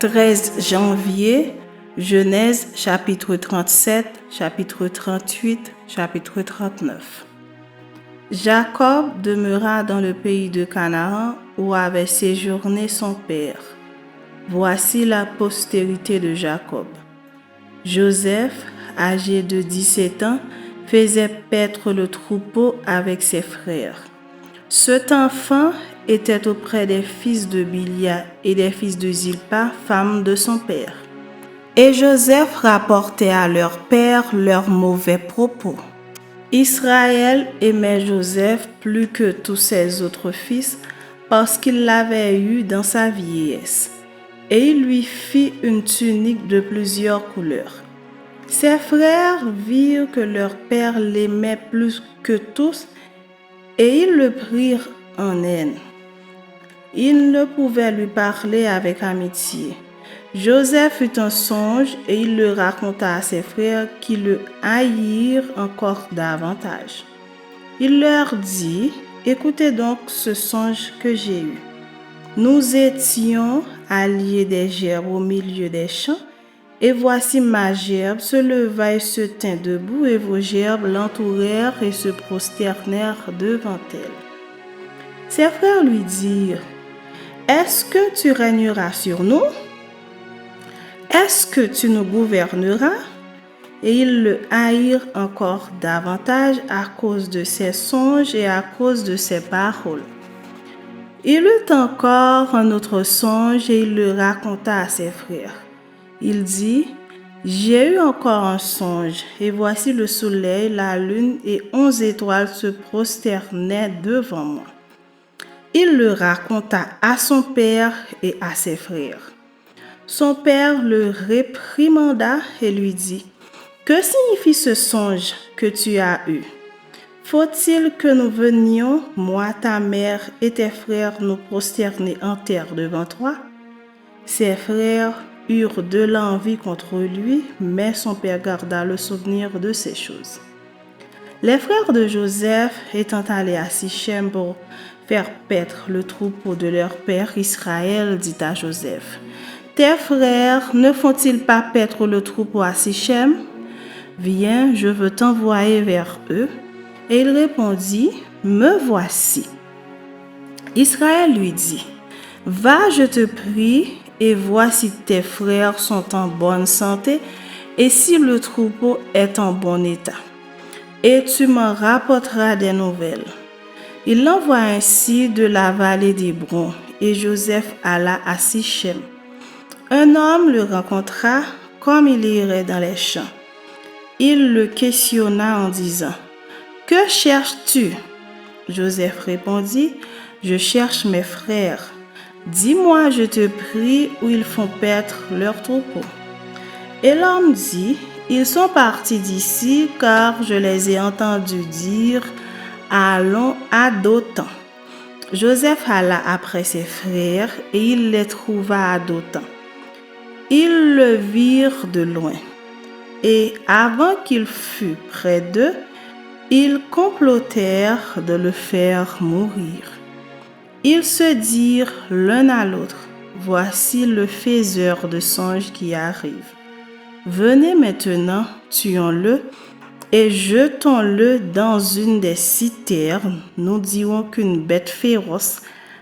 13 janvier, Genèse chapitre 37, chapitre 38, chapitre 39. Jacob demeura dans le pays de Canaan où avait séjourné son père. Voici la postérité de Jacob. Joseph, âgé de 17 ans, faisait paître le troupeau avec ses frères. Cet enfant était auprès des fils de Bilia et des fils de Zilpa, femme de son père. Et Joseph rapportait à leur père leurs mauvais propos. Israël aimait Joseph plus que tous ses autres fils parce qu'il l'avait eu dans sa vieillesse. Et il lui fit une tunique de plusieurs couleurs. Ses frères virent que leur père l'aimait plus que tous et ils le prirent en haine. Ils ne pouvaient lui parler avec amitié. Joseph eut un songe et il le raconta à ses frères qui le haïrent encore davantage. Il leur dit, « Écoutez donc ce songe que j'ai eu. Nous étions alliés des gerbes au milieu des champs, et voici ma gerbe se leva et se tint debout, et vos gerbes l'entourèrent et se prosternèrent devant elle. » Ses frères lui dirent, « Est-ce que tu régneras sur nous? Est-ce que tu nous gouverneras? » Et ils le haïrent encore davantage à cause de ses songes et à cause de ses paroles. Il eut encore un autre songe et il le raconta à ses frères. Il dit, « J'ai eu encore un songe, et voici le soleil, la lune et 11 étoiles se prosternaient devant moi. » Il le raconta à son père et à ses frères. Son père le réprimanda et lui dit, « Que signifie ce songe que tu as eu? Faut-il que nous venions, moi, ta mère et tes frères, nous prosterner en terre devant toi? » Ses frères eurent de l'envie contre lui, mais son père garda le souvenir de ces choses. Les frères de Joseph étant allés à Sichem pour faire paître le troupeau de leur père Israël, dit à Joseph, « Tes frères ne font-ils pas paître le troupeau à Sichem? Viens, je veux t'envoyer vers eux. » Et il répondit, « Me voici. » Israël lui dit, « Va, je te prie, et vois si tes frères sont en bonne santé et si le troupeau est en bon état. Et tu m'en rapporteras des nouvelles. » Il l'envoie ainsi de la vallée d'Hébron, et Joseph alla à Sichem. Un homme le rencontra comme il irait dans les champs. Il le questionna en disant, « Que cherches-tu? » Joseph répondit, « Je cherche mes frères. Dis-moi, je te prie, où ils font paître leur troupeau. » Et l'homme dit, « Ils sont partis d'ici, car je les ai entendus dire, allons à Dothan. » Joseph alla après ses frères, et il les trouva à Dothan. Ils le virent de loin, et avant qu'il fût près d'eux, ils complotèrent de le faire mourir. Ils se dirent l'un à l'autre, « Voici le faiseur de songes qui arrive. Venez maintenant, tuons-le et jetons-le dans une des citernes. Nous dirons qu'une bête féroce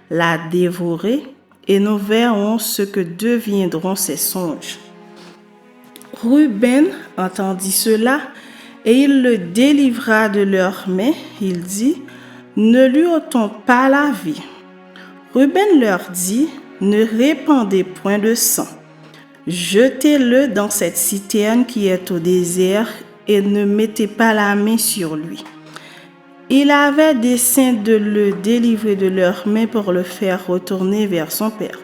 l'a dévoré et nous verrons ce que deviendront ses songes. » Ruben entendit cela et il le délivra de leurs mains. Il dit, « Ne lui ôtons pas la vie. » Ruben leur dit, « Ne répandez point de sang. Jetez-le dans cette citerne qui est au désert et ne mettez pas la main sur lui. » Il avait dessein de le délivrer de leurs mains pour le faire retourner vers son père.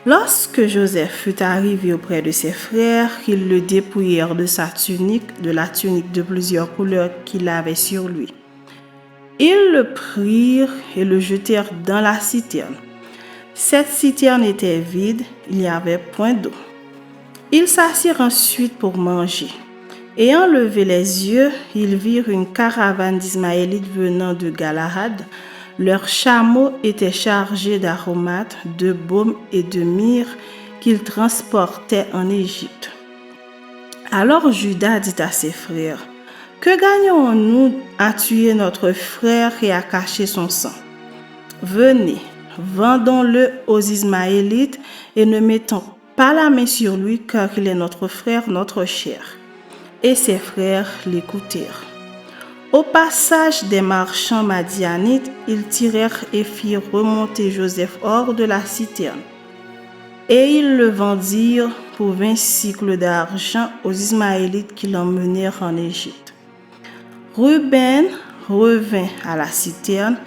Lorsque Joseph fut arrivé auprès de ses frères, ils le dépouillèrent de sa tunique, de la tunique de plusieurs couleurs qu'il avait sur lui. Ils le prirent et le jetèrent dans la citerne. Cette citerne était vide, il n'y avait point d'eau. Ils s'assirent ensuite pour manger. Ayant levé les yeux, ils virent une caravane d'Ismaélites venant de Galahad. Leurs chameaux étaient chargés d'aromates, de baume et de myrrhe qu'il transportait en Égypte. Alors Juda dit à ses frères, « Que gagnons-nous à tuer notre frère et à cacher son sang? Venez, vendons-le aux Ismaélites et ne mettons pas la main sur lui car il est notre frère, notre chair. » Et ses frères l'écoutèrent. Au passage des marchands madianites, ils tirèrent et firent remonter Joseph hors de la citerne. Et ils le vendirent pour 20 cycles d'argent aux Ismaélites qui l'emmenèrent en Égypte. Ruben revint à la citerne,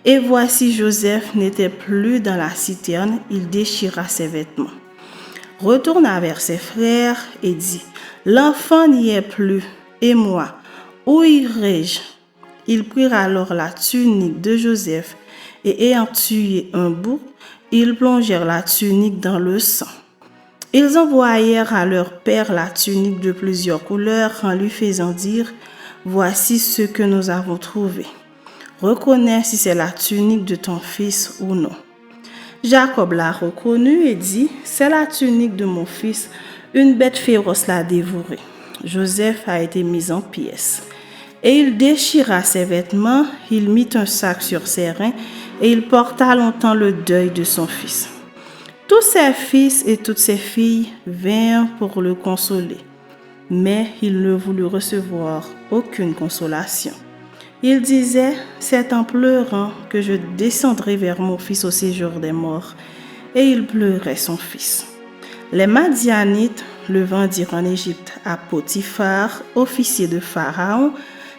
et voici Joseph n'était plus dans la citerne, il déchira ses vêtements. Retourna vers ses frères et dit, « L'enfant n'y est plus, et moi, où irai-je » Ils prirent alors la tunique de Joseph, et ayant tué un bouc, ils plongèrent la tunique dans le sang. Ils envoyèrent à leur père la tunique de plusieurs couleurs en lui faisant dire, « Voici ce que nous avons trouvé. Reconnais si c'est la tunique de ton fils ou non. » Jacob l'a reconnue et dit, « C'est la tunique de mon fils, une bête féroce l'a dévorée. » Joseph a été mis en pièces. Et il déchira ses vêtements, il mit un sac sur ses reins, et il porta longtemps le deuil de son fils. Tous ses fils et toutes ses filles vinrent pour le consoler, mais il ne voulut recevoir aucune consolation. Il disait, « C'est en pleurant que je descendrai vers mon fils au séjour des morts. » Et il pleurait son fils. Les Madianites le vendirent en Égypte à Potiphar, officier de Pharaon,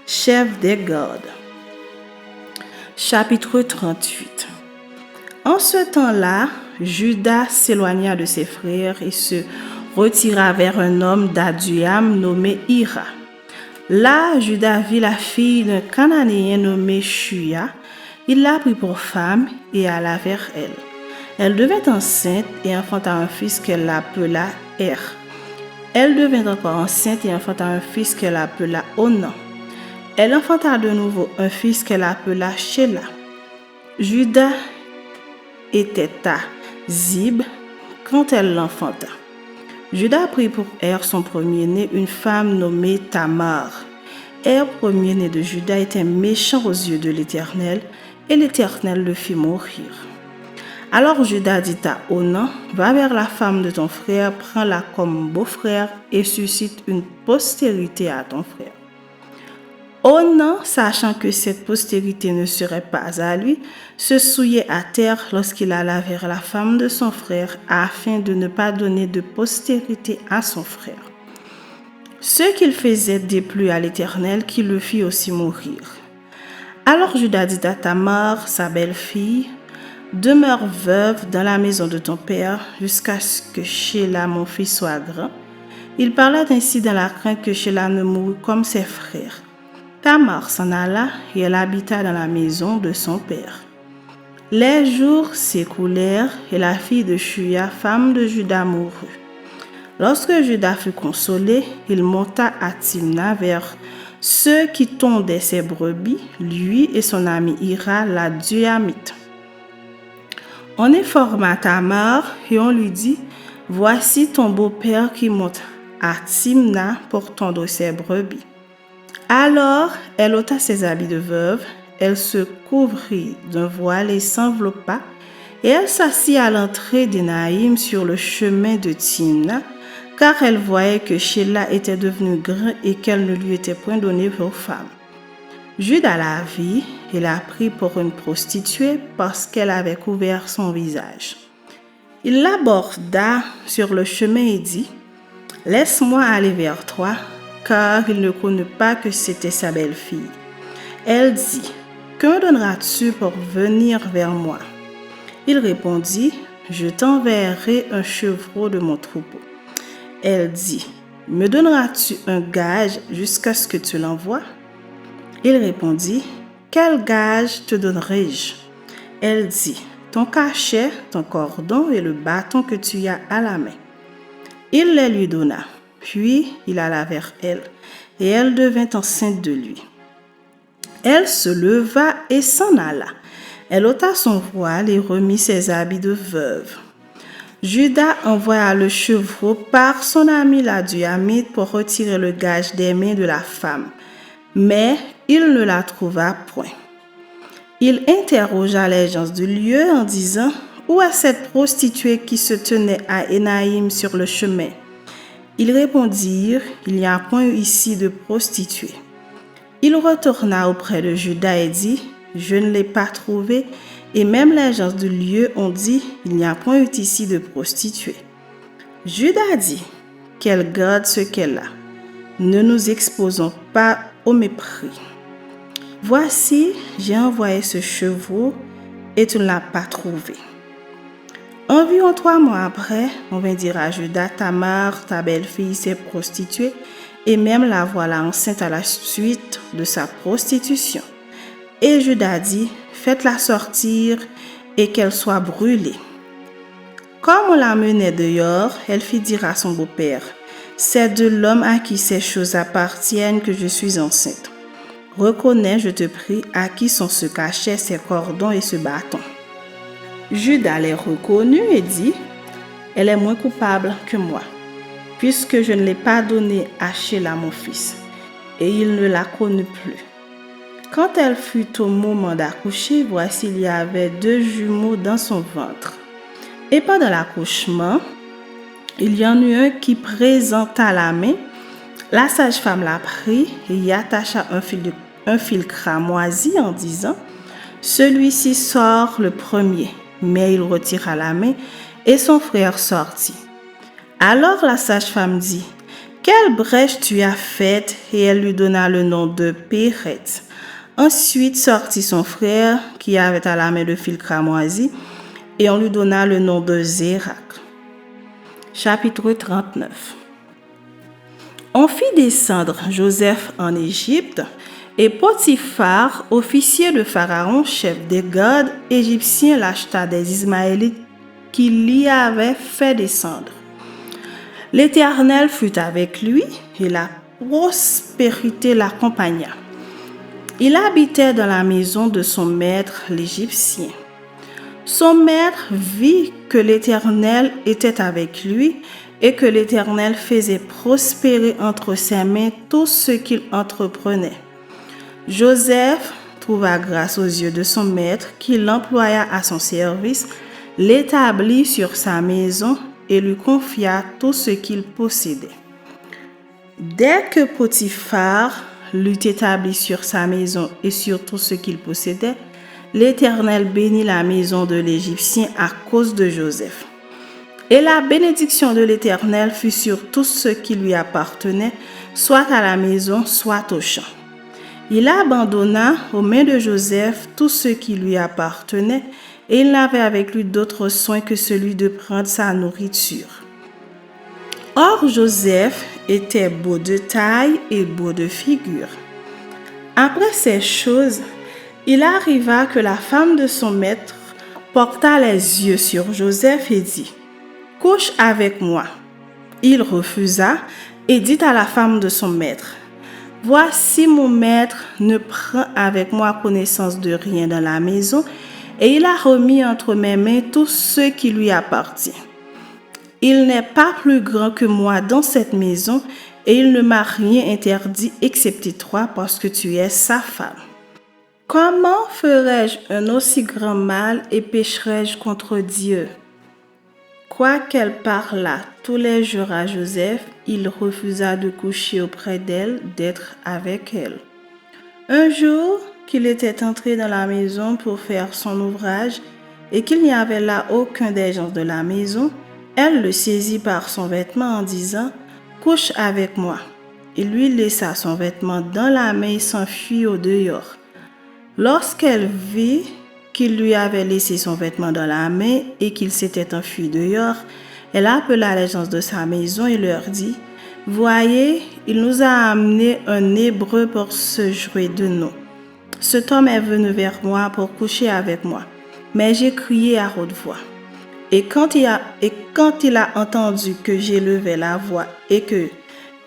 chef des gardes. Chapitre 38. En ce temps-là, Juda s'éloigna de ses frères et se retira vers un homme d'Adulam nommé Hira. Là, Juda vit la fille d'un Cananéen nommé Shua. Il la prit pour femme et alla vers elle. Elle devint enceinte et enfanta un fils qu'elle appela Er. Elle devint encore enceinte et enfanta un fils qu'elle appela Onan. Elle enfanta de nouveau un fils qu'elle appela Shéla. Juda était à Zib quand elle l'enfanta. Juda prit pour Er son premier-né une femme nommée Tamar. Er, premier-né de Juda, était méchant aux yeux de l'Éternel, et l'Éternel le fit mourir. Alors Juda dit à Onan, « Va vers la femme de ton frère, prends-la comme beau-frère et suscite une postérité à ton frère. » Onan, sachant que cette postérité ne serait pas à lui, se souillait à terre lorsqu'il alla vers la femme de son frère afin de ne pas donner de postérité à son frère. Ce qu'il faisait déplut à l'Éternel qui le fit aussi mourir. Alors Juda dit à Tamar, sa belle-fille, « Demeure veuve dans la maison de ton père jusqu'à ce que Shéla, mon fils, soit grand. » Il parlait ainsi dans la crainte que Shéla ne mourût comme ses frères. Tamar s'en alla et elle habita dans la maison de son père. Les jours s'écoulèrent et la fille de Shua, femme de Juda, mourut. Lorsque Juda fut consolé, il monta à Timna vers ceux qui tondaient ses brebis, lui et son ami Hira, la Duamite. On informa Tamar et on lui dit, « Voici ton beau-père qui monte à Timna pour tondre ses brebis. » Alors, elle ôta ses habits de veuve, elle se couvrit d'un voile et s'enveloppa, et elle s'assit à l'entrée d'Énaïm sur le chemin de Timna, car elle voyait que Shéla était devenu grand et qu'elle ne lui était point donnée pour femme. Juda la vit et la prit pour une prostituée parce qu'elle avait couvert son visage. Il l'aborda sur le chemin et dit, « Laisse-moi aller vers toi, car il ne connut pas que c'était sa belle-fille. » Elle dit, « Que me donneras-tu pour venir vers moi? » Il répondit, « Je t'enverrai un chevreau de mon troupeau. » Elle dit, « Me donneras-tu un gage jusqu'à ce que tu l'envoies? » Il répondit, « Quel gage te donnerai-je? » Elle dit, « Ton cachet, ton cordon et le bâton que tu as à la main. » Il les lui donna. Puis il alla vers elle, et elle devint enceinte de lui. Elle se leva et s'en alla. Elle ôta son voile et remit ses habits de veuve. Judas envoya le chevreau par son ami l'Adullamite pour retirer le gage des mains de la femme, mais il ne la trouva point. Il interrogea les gens du lieu en disant: où est cette prostituée qui se tenait à Énaïm sur le chemin? Ils répondirent: il n'y a point ici de prostituée. Il retourna auprès de Judas et dit: je ne l'ai pas trouvée, et même les gens du lieu ont dit: il n'y a point ici de prostituée. Judas dit: qu'elle garde ce qu'elle a. Ne nous exposons pas au mépris. Voici, j'ai envoyé ce chevreau et tu ne l'as pas trouvé. Environ 3 mois après, on vint dire à Judas: Tamar, ta belle-fille, s'est prostituée, et même la voilà enceinte à la suite de sa prostitution. Et Judas dit: faites-la sortir et qu'elle soit brûlée. Comme on la menait dehors, elle fit dire à son beau-père: c'est de l'homme à qui ces choses appartiennent que je suis enceinte. Reconnais, je te prie, à qui sont ce cachet, ces cordons et ce bâton. Judas les reconnut et dit: elle est moins coupable que moi, puisque je ne l'ai pas donnée à Sheila mon fils. Et il ne la connut plus. Quand elle fut au moment d'accoucher, voici il y avait 2 jumeaux dans son ventre. Et pendant l'accouchement, il y en eut un qui présenta la main. La sage-femme la prit et y attacha un fil cramoisi en disant: celui-ci sort le premier. Mais il retira la main et son frère sortit. Alors la sage-femme dit: quelle brèche tu as faite? Et elle lui donna le nom de Péret. Ensuite sortit son frère qui avait à la main le fil cramoisi et on lui donna le nom de Zérak. Chapitre 39. On fit descendre Joseph en Égypte, et Potiphar, officier de Pharaon, chef des gardes égyptiens, l'acheta des Ismaélites qu'il l'y avait fait descendre. L'Éternel fut avec lui, et la prospérité l'accompagna. Il habitait dans la maison de son maître l'Égyptien. Son maître vit que l'Éternel était avec lui et que l'Éternel faisait prospérer entre ses mains tout ce qu'il entreprenait. Joseph trouva grâce aux yeux de son maître, qui l'employa à son service, l'établit sur sa maison et lui confia tout ce qu'il possédait. Dès que Potiphar l'eut établi sur sa maison et sur tout ce qu'il possédait, l'Éternel bénit la maison de l'Égyptien à cause de Joseph. Et la bénédiction de l'Éternel fut sur tout ce qui lui appartenait, soit à la maison, soit au champ. Il abandonna aux mains de Joseph tout ce qui lui appartenait, et il n'avait avec lui d'autre soin que celui de prendre sa nourriture. Or Joseph était beau de taille et beau de figure. Après ces choses, il arriva que la femme de son maître porta les yeux sur Joseph et dit: couche avec moi. Il refusa et dit à la femme de son maître: voici mon maître ne prend avec moi connaissance de rien dans la maison, et il a remis entre mes mains tout ce qui lui appartient. Il n'est pas plus grand que moi dans cette maison, et il ne m'a rien interdit excepté toi, parce que tu es sa femme. Comment ferais-je un aussi grand mal et pécherais-je contre Dieu? Quoiqu'elle parlât tous les jours à Joseph, il refusa de coucher auprès d'elle, d'être avec elle. Un jour qu'il était entré dans la maison pour faire son ouvrage et qu'il n'y avait là aucun des gens de la maison, elle le saisit par son vêtement en disant: couche avec moi. Il lui laissa son vêtement dans la main et s'enfuit au dehors. Lorsqu'elle vit qu'il lui avait laissé son vêtement dans la main et qu'il s'était enfui dehors, elle appela les gens de sa maison et leur dit: voyez, il nous a amené un Hébreu pour se jouer de nous. Cet homme est venu vers moi pour coucher avec moi, mais j'ai crié à haute voix. Et quand il a entendu que j'élevais la voix et que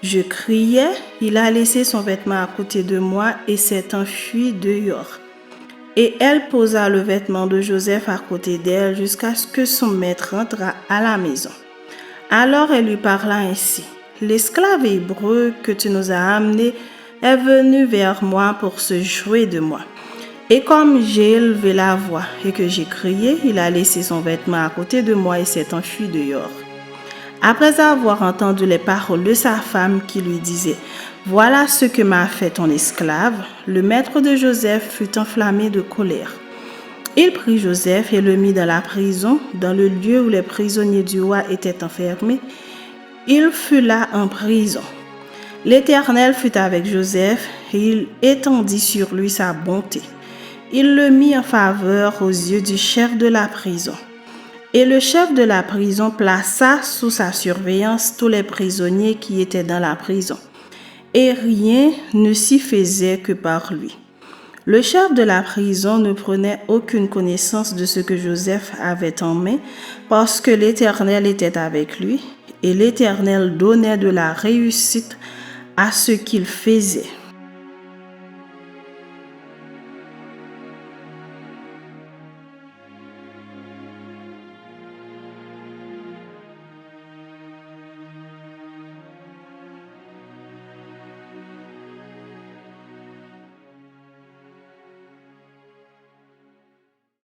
je criais, il a laissé son vêtement à côté de moi et s'est enfui dehors. Et elle posa le vêtement de Joseph à côté d'elle jusqu'à ce que son maître entrât à la maison. Alors elle lui parla ainsi: L'esclave hébreu que tu nous as amené est venu vers moi pour se jouer de moi. Et comme j'ai élevé la voix et que j'ai crié, il a laissé son vêtement à côté de moi et s'est enfui dehors. Après avoir entendu les paroles de sa femme qui lui disait: Voilà ce que m'a fait ton esclave, le maître de Joseph fut enflammé de colère. Il prit Joseph et le mit dans la prison, dans le lieu où les prisonniers du roi étaient enfermés. Il fut là en prison. L'Éternel fut avec Joseph et il étendit sur lui sa bonté. Il le mit en faveur aux yeux du chef de la prison. Et le chef de la prison plaça sous sa surveillance tous les prisonniers qui étaient dans la prison. Et rien ne s'y faisait que par lui. Le chef de la prison ne prenait aucune connaissance de ce que Joseph avait en main, parce que l'Éternel était avec lui, et l'Éternel donnait de la réussite à ce qu'il faisait.